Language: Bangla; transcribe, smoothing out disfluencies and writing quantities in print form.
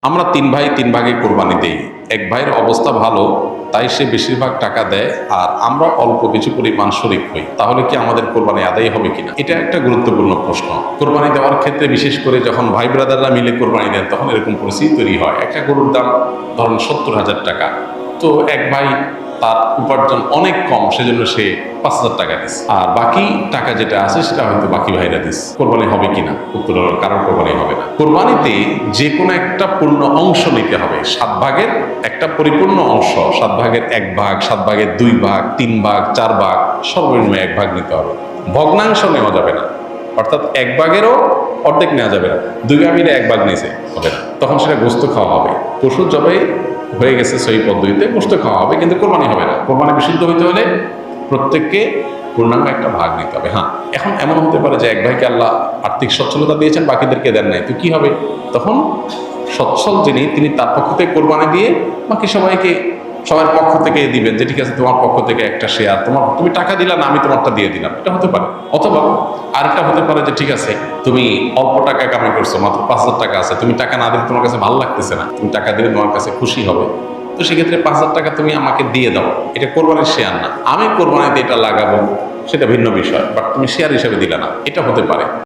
আমরা তিন ভাই তিন ভাগে কোরবানি দেই। এক ভাইয়ের অবস্থা ভালো, তাই সে বেশিরভাগ টাকা দেয়, আর আমরা অল্প কিছু পরিমাণ শরিক হই। তাহলে কি আমাদের কোরবানি আদায় হবে কিনা? এটা একটা গুরুত্বপূর্ণ প্রশ্ন। কোরবানি দেওয়ার ক্ষেত্রে বিশেষ করে যখন ভাই ব্রাদাররা মিলে কোরবানি দেন, তখন এরকম পরিস্থিতি তৈরি হয়। একটা গরুর দাম ধরুন 70,000 টাকা, তো এক ভাই তার উপার্জন অনেক কম, সেজন্য সে 5,000 টাকা দিস, আর বাকি টাকা যেটা আছে সেটা হয়তো বাকি ভাইরা দিস। কোরবানি হবে কিনা? উত্তর হলো কারোর কোরবানি হবে না। কোরবানিতে যে কোনো একটা পূর্ণ অংশ নিতে হবে। 7 ভাগের একটা পরিপূর্ণ অংশ, 7 ভাগের 1 ভাগ, 7 ভাগের 2 ভাগ, 3 ভাগ, 4 ভাগ, সর্বনিম্ন 1 ভাগ নিতে হবে। ভগ্নাংশ নেওয়া যাবে না, অর্থাৎ 1 ভাগেরও অর্ধেক নেওয়া যাবে না। 2 ভাগ মিলে 1 ভাগ নিয়েছে হবে না, তখন সেটা গোস্ত খাওয়া হবে। পশু জবে হয়ে গেছে সেই পদ্ধতিতে, গোস্ত খাওয়া হবে, কিন্তু কোরবানি হবে না। কোরবানি বিশুদ্ধ হইতে হলে প্রত্যেককে পূর্ণাঙ্গ একটা ভাগ নিতে হবে। হ্যাঁ, এখন এমন হতে পারে যে এক ভাইকে আল্লাহ আর্থিক সচ্ছলতা দিয়েছেন, বাকিদেরকে দেন নাই, তো কি হবে? তখন সচ্ছল যিনি, তিনি তার পক্ষ থেকে কোরবানি দিয়ে বাকি সবার পক্ষ থেকে দিবেন, যে ঠিক আছে তোমার পক্ষ থেকে একটা শেয়ার, তুমি টাকা দিলা না, আমি তোমারটা দিয়ে দিলাম, এটা হতে পারে। অথবা আরেকটা হতে পারে যে ঠিক আছে, তুমি অল্প টাকা কামাই করছো, মাত্র 5,000 টাকা আছে, তুমি টাকা না দিলে তোমার কাছে ভালো লাগতেছে না, তুমি টাকা দিলে তোমার কাছে খুশি হবে, তো সেক্ষেত্রে 5,000 টাকা তুমি আমাকে দিয়ে দাও। এটা কোরবানির শেয়ার না, আমি কোরবানিতে এটা লাগাবো, সেটা ভিন্ন বিষয়, বাট তুমি শেয়ার হিসেবে দিলে না, এটা হতে পারে।